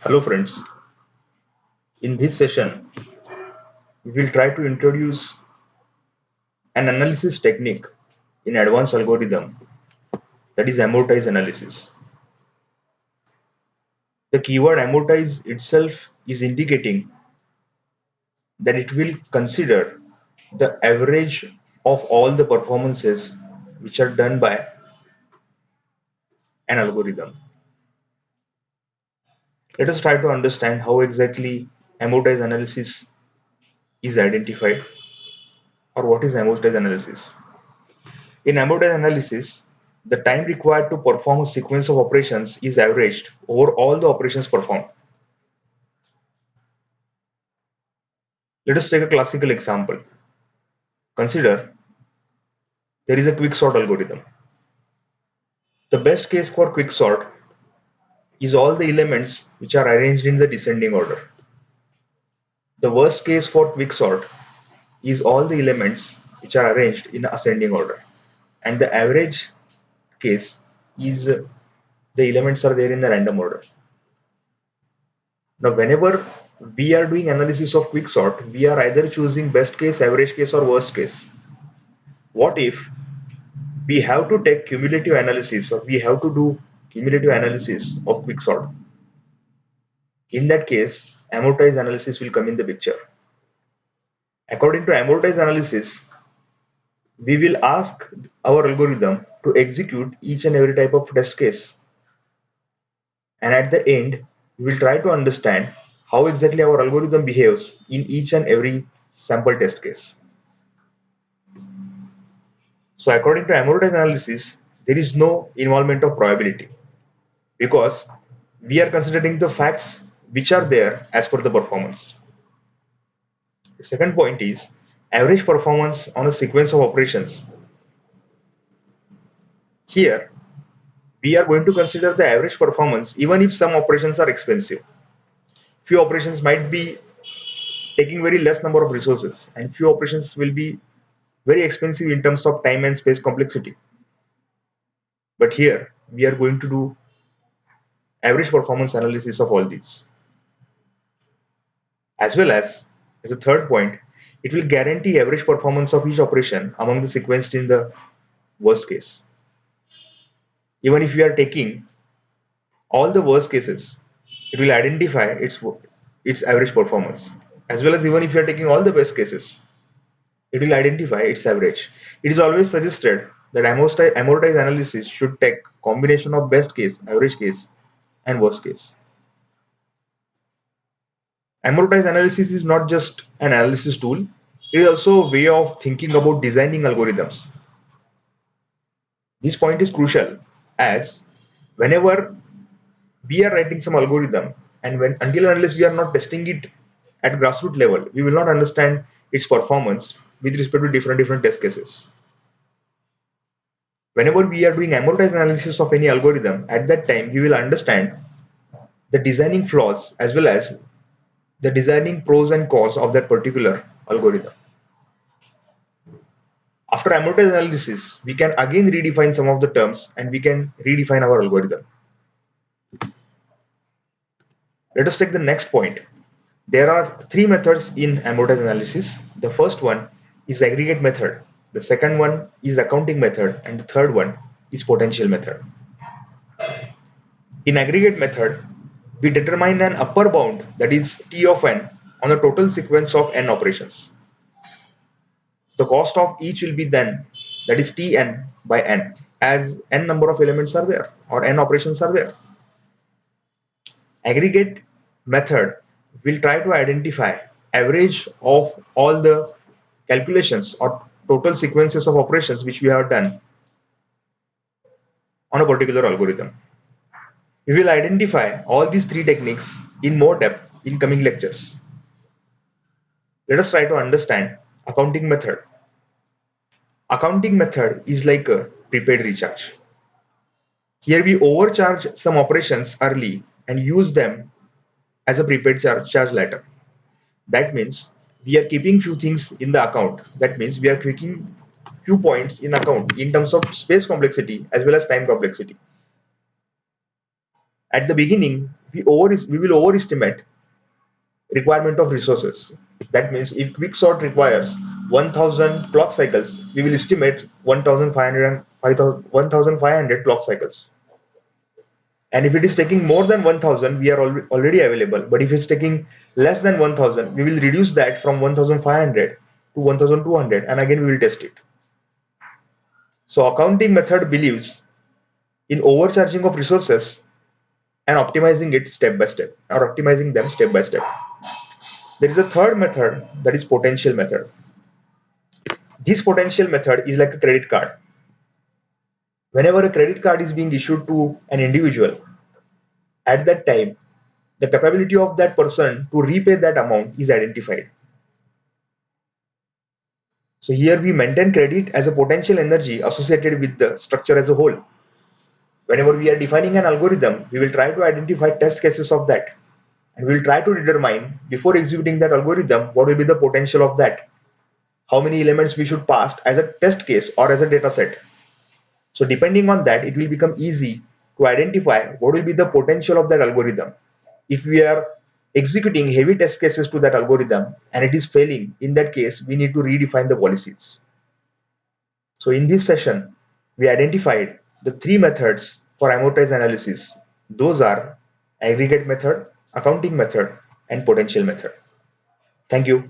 Hello friends, in this session we will try to introduce an analysis technique in advanced algorithm, that is amortize analysis. The keyword amortize itself is indicating that it will consider the average of all the performances which are done by an algorithm. Let us try to understand how exactly amortize analysis is identified, or what is amortize analysis. In amortized analysis, the time required to perform a sequence of operations is averaged over all the operations performed. Let us take a classical example. Consider there is a quicksort algorithm. The best case for quicksort is all the elements which are arranged in the descending order. The worst case for quicksort is all the elements which are arranged in ascending order. And the average case is the elements are there in the random order. Now, whenever we are doing analysis of quicksort, we are either choosing best case, average case, or worst case. What if we have to take cumulative analysis, or we have to do cumulative analysis of quicksort? In that case, amortized analysis will come in the picture. According to amortized analysis, we will ask our algorithm to execute each and every type of test case. And at the end, we will try to understand how exactly our algorithm behaves in each and every sample test case. So according to amortized analysis, there is no involvement of probability because we are considering the facts which are there as per the performance. The second point is average performance on a sequence of operations. Here, we are going to consider the average performance even if some operations are expensive. Few operations might be taking very less number of resources and few operations will be very expensive in terms of time and space complexity. But here, we are going to do average performance analysis of all these. As a third point, it will guarantee average performance of each operation among the sequenced in the worst case. Even if we are taking all the worst cases, it will identify its average performance. As well as even if you are taking all the best cases, it will identify its average. It is always suggested that amortized analysis should take combination of best case, average case, and worst case. Amortized analysis is not just an analysis tool, it is also a way of thinking about designing algorithms. This point is crucial as whenever we are writing some algorithm and when until and unless we are not testing it at grassroots level, we will not understand its performance with respect to different test cases. Whenever we are doing amortized analysis of any algorithm, at that time we will understand the designing flaws as well as the designing pros and cons of that particular algorithm. After amortized analysis, we can again redefine some of the terms and we can redefine our algorithm. Let us take the next point. There are three methods in amortized analysis. The first one is aggregate method. The second one is accounting method, and the third one is potential method. In aggregate method, we determine an upper bound, that is T of n, on a total sequence of n operations. The cost of each will be then, that is Tn by n, as n number of elements are there or n operations are there. Aggregate method will try to identify average of all the calculations or total sequences of operations which we have done on a particular algorithm. We will identify all these three techniques in more depth in coming lectures. Let us try to understand accounting method. Accounting method is like a prepaid recharge. Here we overcharge some operations early and use them as a prepaid charge later. That means we are keeping few things in the account. That means we are keeping few points in account in terms of space complexity as well as time complexity. At the beginning, we will overestimate requirement of resources. That means if quicksort requires 1000 clock cycles, we will estimate 1500 clock cycles. And if it is taking more than 1000, we are already available. But if it's taking less than 1000, we will reduce that from 1500 to 1200, and again we will test it. So accounting method believes in overcharging of resources and optimizing it step by step, or optimizing them step by step. There is a third method, that is potential method. This potential method is like a credit card. Whenever a credit card is being issued to an individual, at that time, the capability of that person to repay that amount is identified. So here we maintain credit as a potential energy associated with the structure as a whole. Whenever we are defining an algorithm, we will try to identify test cases of that. And we will try to determine before executing that algorithm what will be the potential of that. How many elements we should pass as a test case or as a data set. So depending on that, it will become easy to identify what will be the potential of that algorithm. If we are executing heavy test cases to that algorithm and it is failing, in that case, we need to redefine the policies. So in this session, we identified the three methods for amortized analysis. Those are aggregate method, accounting method, and potential method. Thank you.